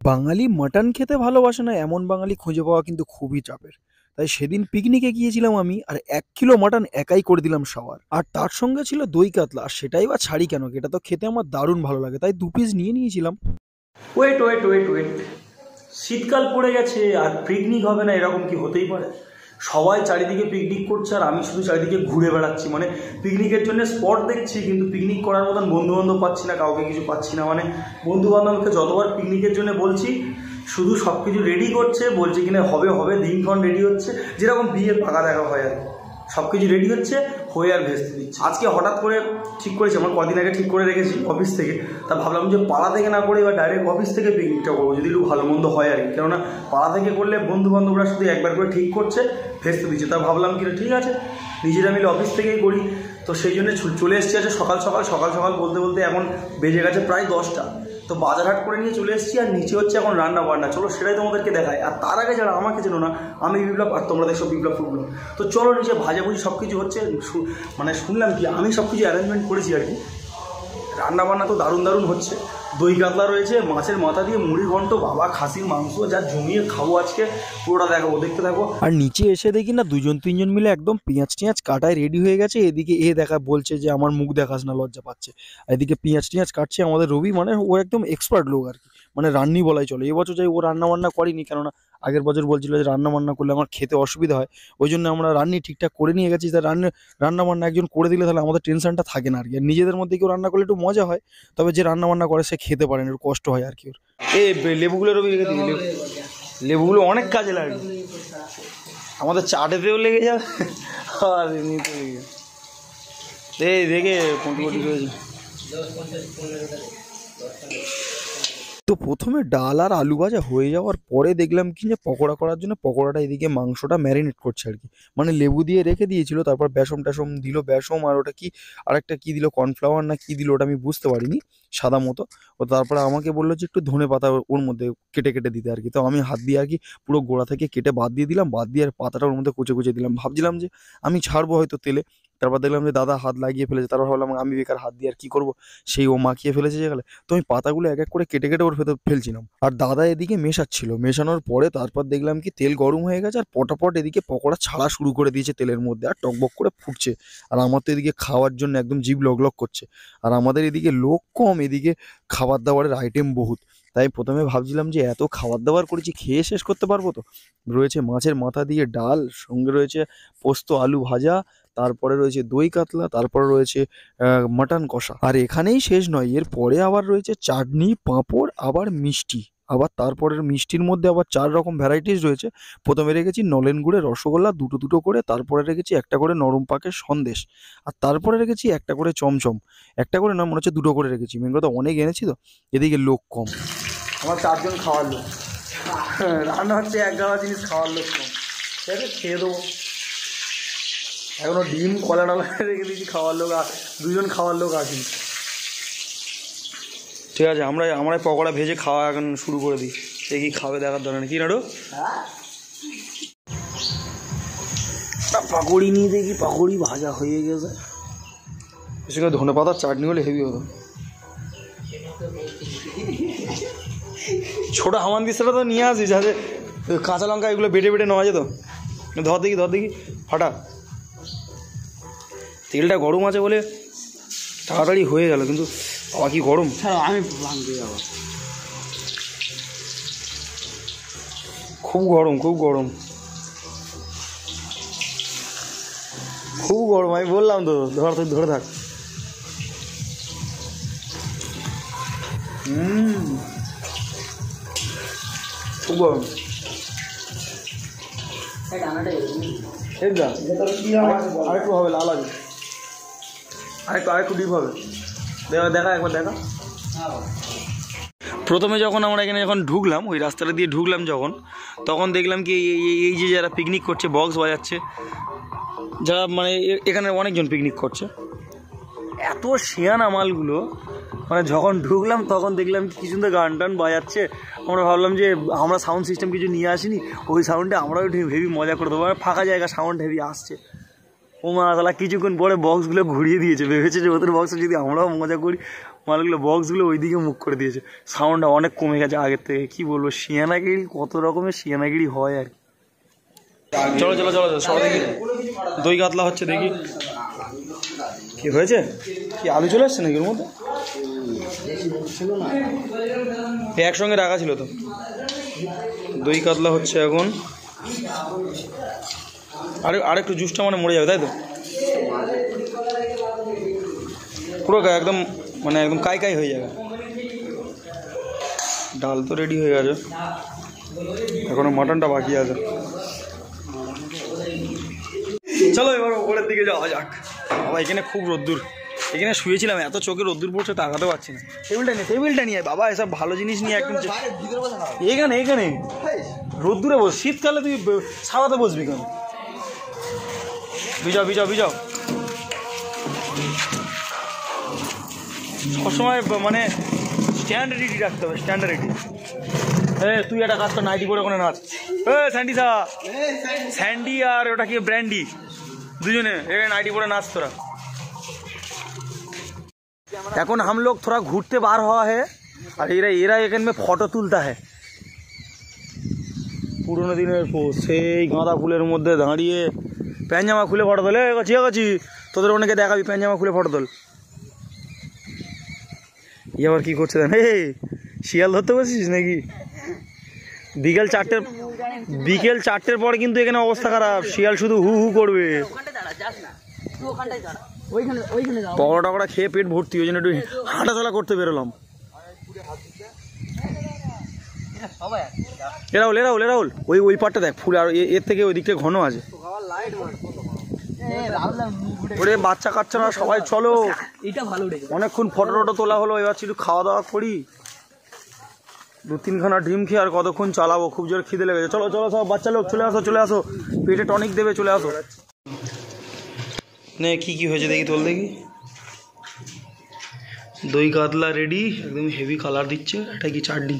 বাঙালি mutton খেতে ভালোবাসে না এমন বাঙালি খুঁজে পাওয়া কিন্তু খুবই চাপের। তাই সেদিন পিকনিকে গিয়েছিলাম আমি, আর 1 কিলো মাটন একাই করে দিলাম সবার। আর তার সঙ্গে ছিল দই কাতলা, আর সেটাই বা ছাড়ি কেন, এটা তো খেতে আমার দারুণ ভালো লাগে, তাই 2 পিস নিয়ে নিয়েছিলাম। ওয়েট ওয়েট ওয়েট ওয়েট, শীতকাল পড়ে গেছে আর পিকনিক হবে না এরকম কি হতেই পারে? সবাই চারিদিকে পিকনিক করছে আর আমি শুধু চারিদিকে ঘুরে বেড়াচ্ছি। মানে পিকনিকের জন্য স্পট দেখছি, কিন্তু পিকনিক করার মতন বন্ধু বান্ধব পাচ্ছি না, কাউকে কিছু পাচ্ছি না। মানে বন্ধু বান্ধবকে যতবার পিকনিকের জন্য বলছি, শুধু সব কিছু রেডি করছে, বলছে কিনা হবে হবে, দিনক্ষণ রেডি হচ্ছে, যেরকম বিয়ের পাকা দেখা হয় আর কি। সব কিছু রেডি হচ্ছে, হয়ে আর ভেস্তে দিচ্ছে। আজকে হঠাৎ করে ঠিক করেছি, আমার কদিন আগে ঠিক করে রেখেছি অফিস থেকে। তা ভাবলাম যে পাড়া থেকে না করে এবার ডাইরেক্ট অফিস থেকে পিকনিকটা করবো, যদি একটু ভালো মন্দ হয় আর কি। কেননা পাড়া থেকে করলে বন্ধু বান্ধবরা শুধু একবার করে ঠিক করছে, ভেস্তে দিচ্ছে। তা ভাবলাম কি ঠিক আছে, নিজেরা মিলে অফিস থেকেই করি। তো সেই জন্য চলে এসেছি আছে সকাল সকাল বলতে বলতে এখন বেজে গেছে প্রায় 10টা। তো বাজার হাট করে নিয়ে চলে এসেছি, আর নিচে হচ্ছে এখন রান্না বান্না। চলো সেটাই তোমাদেরকে দেখায়। আর তার আগে যারা আমাকে চেনো না, আমি বিপ্লব, আর তোমরা দেখছো বিপ্লব ফুটবল। তো চলো নিচে ভাজাভুজি সব কিছু হচ্ছে। মানে শুনলাম কি, আমি সব কিছু অ্যারেঞ্জমেন্ট করেছি আর কি। রান্না বান্না তো দারুণ দারুণ হচ্ছে। দই কাতলা রয়েছে, মাছের মাথা দিয়ে মুড়ি ঘন্ট, বাবা খাসির মাংস, যা জমিয়ে খাবো আজকে, পুরোটা দেখাবো, দেখতে থাকো। আর নিচে এসে দেখি না 2-3জন মিলে একদম পেঁয়াজ টিয়াজ কাটায় রেডি হয়ে গেছে। এদিকে দেখা বলছে যে আমার মুখ দেখাস না, লজ্জা পাচ্ছে। আর এদিকে পেঁয়াজ টিয়াজ কাটছে আমাদের রবি, মানে ও একদম এক্সপার্ট লোক আর কি, মানে রান্নি বলাই চলে। এবছর যাই ও রান্না বান্না করেনি, কেননা আগের বছর বলছিল যে রান্না বান্না করলে আমার খেতে অসুবিধা হয়, ওই জন্য আমরা রান্নি ঠিকঠাক করে নিয়ে গেছি। তাই রান্না বান্না একজন করে দিলে তাহলে আমাদের টেনশনটা থাকে না আর কি। আর নিজেদের মধ্যে কেউ রান্না করলে একটু মজা হয়, তবে যে রান্না বান্না করে সে খেতে পারে না, একটু কষ্ট হয় আর কি ওর। এই লেবুগুলো রবি রেখে দিই, লেবুগুলো অনেক কাজে লাগে, আমাদের চাটেতেও লেগে যাবে আর এমনিতে লেগে যাবে। এই দেখে পটি রয়েছে। তো প্রথমে ডাল আর আলু ভাজা হয়ে যাওয়ার পরে দেখলাম কি যে পকোড়া করার জন্য পকোড়াটা এদিকে মাংসটা ম্যারিনেট করছে আর কি, মানে লেবু দিয়ে রেখে দিয়েছিল, তারপর বেসম টেসম দিল, বেসম আর ওটা কি আরেকটা কি দিল, কর্নফ্লাওয়ার না কি দিল ওটা আমি বুঝতে পারিনি, সাদা মতো। ও তারপরে আমাকে বললো যে একটু ধনে পাতা ওর মধ্যে কেটে কেটে দিতে আর কি। তো আমি হাত দিয়ে আর কি পুরো গোড়া থেকে কেটে বাদ দিয়ে দিলাম, বাদ দিয়ে আর পাতাটা ওর মধ্যে কুচে কুচে দিলাম। ভাবছিলাম যে আমি ছাড়বো হয়তো তেলে, তারপর দেখলাম যে দাদা হাত লাগিয়ে ফেলেছে। তারপর ভাবলাম আমি বেকার হাত দিয়ে আর কি করবো, সেই ও মাখিয়ে ফেলেছে যেগুলো। তো আমি পাতাগুলো এক এক করে কেটে কেটে ওর ভেতর ফেলছিলাম, আর দাদা এদিকে মেশাচ্ছিল। মেশানোর পরে তারপর দেখলাম কি তেল গরম হয়ে গেছে, আর পটাপট এদিকে পকোড়া ছাড়া শুরু করে দিয়েছে তেলের মধ্যে, আর টকবক করে ফুটছে। আর আমার তো এদিকে খাওয়ার জন্য একদম জিভ লক করছে। আর আমাদের এদিকে লোক কম, এদিকে খাবার দাবারের আইটেম বহুত। তাই প্রথমে ভাবছিলাম যে এত খাবার দাবার করেছি, খেয়ে শেষ করতে পারবো তো। রয়েছে মাছের মাথা দিয়ে ডাল, সঙ্গে রয়েছে পোস্ত আলু ভাজা, তারপরে রয়েছে দই কাতলা, তারপরে রয়েছে মাটন কষা। আর এখানেই শেষ নয়, এর পরে আবার রয়েছে চাটনি, পাঁপড়, আবার মিষ্টি। আবার তারপরের মিষ্টির মধ্যে আবার 4 রকম ভ্যারাইটিস রয়েছে। প্রথমে রেখেছি নলেন গুড়ের রসগোল্লা, দুটো দুটো করে, তারপরে রেখেছি একটা করে নরম পাকের সন্দেশ, আর তারপরে রেখেছি একটা করে চমচম। একটা করে না, মনে হচ্ছে দুটো করে রেখেছি, মেন কথা অনেক এনেছি তো, এদিকে লোক কম। আমার 4জন খাওয়ার লোক, রান্না হচ্ছে এক গাদা জিনিস, খাওয়ার লোক কম। ঠিক আছে, খেয়ে দেবো। এখনো ডিম কলা টলা রেখে দিয়েছি, খাওয়ার লোক আর 2জন খাওয়ার লোক আসেনি। ঠিক আছে, আমরা পকোড়া ভেজে খাওয়া এখন শুরু করে দিই। সে কি খাবে দেখার দরকার নেই, কি নাড়ু পাকড়ি নিয়ে দেখি, পাকড়ি ভাজা হয়ে গেছে। সেখানে ধনে পাতার চাটনি হলে হেভি হতো। ছোটো হামান দিস্তাটা তো নিয়ে আসিস, যাতে কাঁচা লঙ্কা এগুলো বেটে বেটে নেওয়া যেত। ধর দেখি ফাটা। তেলটা গরম আছে বলে তাড়াতাড়ি হয়ে গেল, কিন্তু বাবা কি গরম। আমি খুব গরম আমি বললাম তো, ধরে থাক। খুব গরম। আরেকটু হবে, লাল আছে, আরেকটু ডিপ হবে। দেখা একবার দেখা। প্রথমে যখন আমরা এখানে ঢুকলাম, ওই রাস্তাটা দিয়ে ঢুকলাম যখন, তখন দেখলাম কি এই যে যারা পিকনিক করছে বক্স বাজাচ্ছে, যারা মানে এখানে অনেকজন পিকনিক করছে। এত শিয়ানা মালগুলো, মানে যখন ঢুকলাম তখন দেখলাম কি সুন্দর গান টান বাজাচ্ছে। আমরা ভাবলাম যে আমরা সাউন্ড সিস্টেম কিছু নিয়ে আসিনি, ওই সাউন্ডে আমরাও হেভি মজা করে দেবো। ফাঁকা জায়গা, সাউন্ড হেভি আসছে। ও মা তাহলে কিছুক্ষণ পরে বক্সগুলো ঘুরিয়ে দিয়েছে, ভেবেছে যে ওদের বক্সে যদি আমরাও মজা করি। মালগুলো বক্সগুলো ওইদিকে মুখ করে দিয়েছে, সাউন্ডটা অনেক কমে গেছে আগের থেকে। কি বলবো, শিয়ানাগিরি কত রকমের শিয়ানাগিরি হয় আর কি। চলো চলো চলো সব দেখি, দই কাতলা হচ্ছে দেখি কি হয়েছে। কি আলু চলে আসছে নাকি ওর মধ্যে? একসঙ্গে রাখা ছিল তো। দই কাতলা হচ্ছে এখন, আরেকটু জুসটা মানে মরে যাবে তাই তো, পুরো একদম মানে একদম কাই কাই হয়ে যাবে। ডাল তো রেডি হয়ে গেছে, এখনো মাটনটা বাকি আছে। চলো এবার ওপরের দিকে যাওয়া যাক। বাবা এখানে খুব রোদ্দুর, এখানে শুয়েছিলাম, এত চোখে রোদ্দুর পড়ছে তাকাতে পারছি না। টেবিলটা নিয়ে বাবা, এসব ভালো জিনিস নিয়ে একদম এখানে রোদ্দুরে বস। শীতকালে তুই ছাওয়াতে বসবি কেন? বিজাও সবসময় মানে স্ট্যান্ডার্ডিটি রাখতে হবে, স্ট্যান্ডার্ডিটি। তুই একটা কাজ কর, নাইটি পরে ওখানে নাচ। স্যান্ডি আর ওটা কি ব্র্যান্ডি, দুজনে এখানে নাইটি পরে নাচ তোরা। এখন हम लोग थोड़ा घूरते बाहर हुआ है और এরা এখানে ফটো তুলতা है। পুরোনো দিনের সেই গাঁদা ফুলের মধ্যে দাঁড়িয়ে প্যান্ট জামা খুলে ফটো তোলে। গেছি তোদের অনেকে দেখাবি, প্যান্ট জামা খুলে ফটো তোল। আবার কি করছে দেন? শিয়াল ধরতে বসেছিস নাকি? বিকেল 4টের পরে কিন্তু এখানে অবস্থা খারাপ, শিয়াল শুধু হু হু করবে। পকোড়া টকোড়া খেয়ে পেট ভর্তি, ওই জন্য একটু হাঁটাচলা করতে বেরোলাম। এরাউল ওই পাটটা দেখ, ফুল আর এর থেকে ওই দিকটা ঘন আছে। ওরে বাচ্চা কাচ্চারা সবাই চলো, অনেকক্ষণ ফটো টটো তোলা হলো, এবার একটু খাওয়া দাওয়া করি। 2-3খানা ডিম খেয়ে আর কতক্ষণ চালাবো, খুব জোর খিদে লেগেছে। চলো সব বাচ্চা লোক চলে আসো, পেটে টনিক দেবে, চলে আসো। নে কি হয়েছে দেখি, তোল দেখি। দই কাতলা রেডি, একদম হেভি কালার দিচ্ছে। এটা কি চাটনি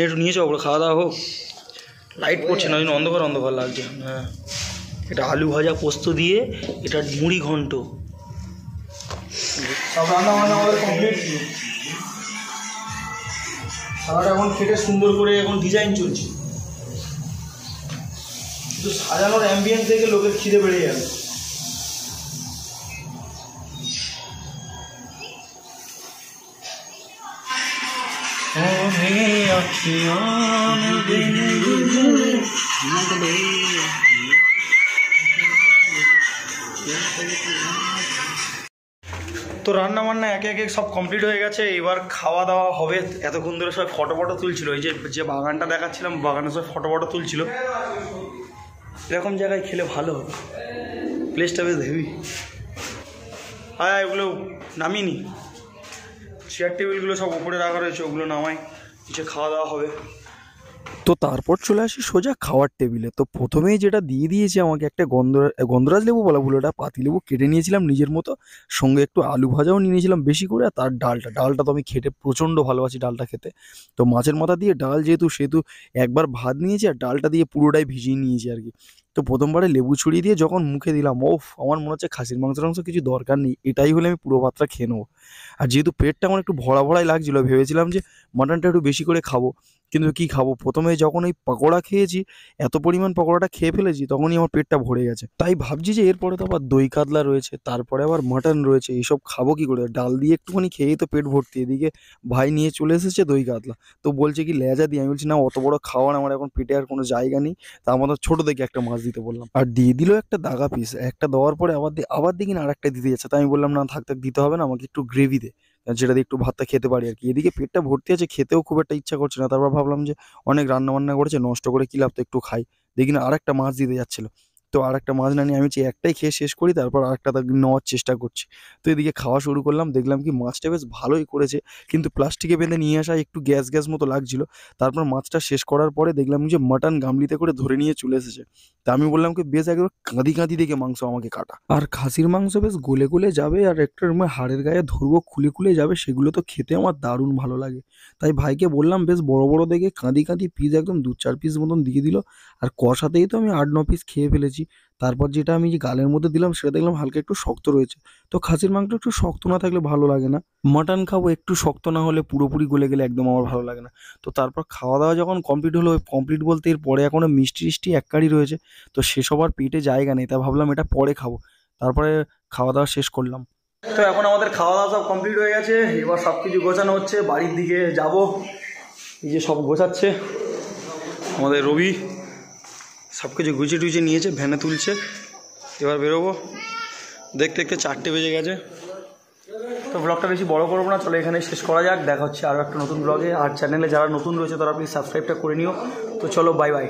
একটু নিয়েছো, ওপরে খাওয়া দাওয়া হোক। লাইট পড়ছে না, অন্ধকার লাগছে। হ্যাঁ, এটা আলু ভাজা পোস্ত দিয়ে, এটা মুড়ি ঘন্ট। সব রান্না বান্না আমাদের কমপ্লিট। খাবারটা এখন কেটে সুন্দর করে এখন ডিজাইন চলছে, কিন্তু সাজানোর অ্যাম্বিয়েন্স দেখে লোকের খিদে বেড়ে যাবে। তো রান্না বান্না একে একে সব কমপ্লিট হয়ে গেছে, এবার খাওয়া দাওয়া হবে। এতক্ষণ ধরে সব ফটো তুলছিল, ওই যে বাগানটা দেখাচ্ছিলাম, বাগানে সব ফটো তুলছিল। এরকম জায়গায় খেলে ভালো হবে, প্লেসটা বেশ হেভি। এগুলো নামিনি, চেয়ার টেবিলগুলো সব উপরে রাখা রয়েছে, ওগুলো নামাই, নিচে খাওয়া দাওয়া হবে। তো তারপর চলে আসি সোজা খাওয়ার টেবিলে। তো প্রথমেই যেটা দিয়ে দিয়েছে আমাকে, একটা গন্ধরাজ লেবু বলা ভুল, ওটা পাতিলেবু কেটে নিয়েছিলাম নিজের মতো, সঙ্গে একটু আলু ভাজাও নিয়ে নিয়েছিলাম বেশি করে। আর তার ডালটা তো আমি খেতে প্রচণ্ড ভালোবাসি, ডালটা খেতে। তো মাছের মাথা দিয়ে ডাল সেহেতু একবার ভাত নিয়েছি আর ডালটা দিয়ে পুরোটাই ভিজিয়ে নিয়েছি আর কি। তো প্রথমবারে লেবু ছড়িয়ে দিয়ে যখন মুখে দিলাম, আমার মনে হচ্ছে খাসির মাংস কিছু দরকার নেই, এটাই হলে আমি পুরো ভাতটা খেয়ে নেবো। আর যেহেতু পেটটা আমার একটু ভরাই লাগছিলো, ভেবেছিলাম যে মাটনটা একটু বেশি করে খাবো, কিন্তু কি খাবো। প্রথমে যখন এই পকোড়া খেয়েছি, এত পরিমাণ পকোড়াটা খেয়ে ফেলেছি, তখনই আমার পেটটা ভরে গেছে। তাই ভাবছি যে এরপরে তো আবার দই কাতলা রয়েছে, তারপরে আবার মাটন রয়েছে, এইসব খাবো কি করে? ডাল দিয়ে একটুখানি খেয়েই তো পেট ভর্তি। এদিকে ভাই নিয়ে চলে এসেছে দই কাতলা, তো বলছে কি লেজা দিয়ে। আমি বলছি না, অত বড় খাওয়ার আমার এখন পেটে আর কোনো জায়গা নেই, তা আমাদের ছোটো দেখে একটা মাছ দিতে বললাম। আর দিয়ে দিল একটা দাগা পিস, একটা দেওয়ার পরে আবার দেখি না আরেকটা দিতে যাচ্ছে। তাই আমি বললাম না, থাক দিতে হবে না, আমাকে একটু গ্রেভি দে, যেটা দিয়ে একটু ভাতটা খেতে পারি আর কি। এদিকে পেটটা ভর্তি আছে, খেতেও খুব একটা ইচ্ছা করছে না। তারপর ভাবলাম যে অনেক রান্না করেছে, নষ্ট করে কি লাভ, তো একটু খাই। দেখি না আরেকটা মাছ দিতে যাচ্ছিলো, তো আরেকটা মাছ না নিয়ে আমি একটাই খেয়ে শেষ করি, তারপর আরেকটা নেওয়ার চেষ্টা করছি। তো এদিকে খাওয়া শুরু করলাম, দেখলাম কি মাছটা বেশ ভালোই করেছে, কিন্তু প্লাস্টিকে বেঁধে নিয়ে আসা একটু গ্যাস মতো লাগছিল। তারপর মাছটা শেষ করার পরে দেখলাম যে মাটন গামলিতে করে ধরে নিয়ে চলে এসেছে। তা আমি বললাম কি বেশ একবার কাঁদি দেখে মাংস আমাকে কাটা। আর খাসির মাংস বেশ গলে যাবে, আর একটা হাড়ের গায়ে ধরবো, খুলে যাবে, সেগুলো তো খেতে আমার দারুণ ভালো লাগে। তাই ভাইকে বললাম বেশ বড় দেখে কাঁদি পিস একদম 2-4 পিস মতন দিয়ে দিল। আর কষাতেই তো আমি 8-9 পিস খেয়ে ফেলেছি। তারপর যেটা আমি যে গালের মধ্যে দিলাম সেটা দেখলাম হালকা একটু শক্ত রয়েছে। তো খাসির মাংস একটু শক্ত না থাকলে ভালো লাগে না। মাটন খাবো একটু শক্ত না হলে পুরোপুরি গলে গেলে একদম আমার ভালো লাগে না। তো তারপর খাওয়া দাওয়া যখন কমপ্লিট হলো, কমপ্লিট বলতে এরপরে এখনও মিষ্টি টিষ্টি এক কারি রয়েছে। তো সেসব আর পেটে জায়গা নেই, তাই ভাবলাম এটা পরে খাবো। তারপরে খাওয়া দাওয়া শেষ করলাম। তো এখন আমাদের খাওয়া দাওয়া সব কমপ্লিট হয়ে গেছে, এবার সব কিছু গোছানো হচ্ছে, বাড়ির দিকে যাব। এই যে সব গোছাচ্ছে আমাদের রবি, সব কিছু গুছিয়ে টুছিয়ে নিয়েছে, ভ্যানে তুলছে। এবার বেরোবো, দেখতে দেখতে 4টে বেজে গেছে। তো ব্লগটা বেশি বড় করবো না, চলো এখানে শেষ করা যাক। দেখা হচ্ছে আরও একটা নতুন ব্লগে। আর চ্যানেলে যারা নতুন রয়েছে তারা প্লিজ সাবস্ক্রাইবটা করে নিও। তো চলো, বাই বাই।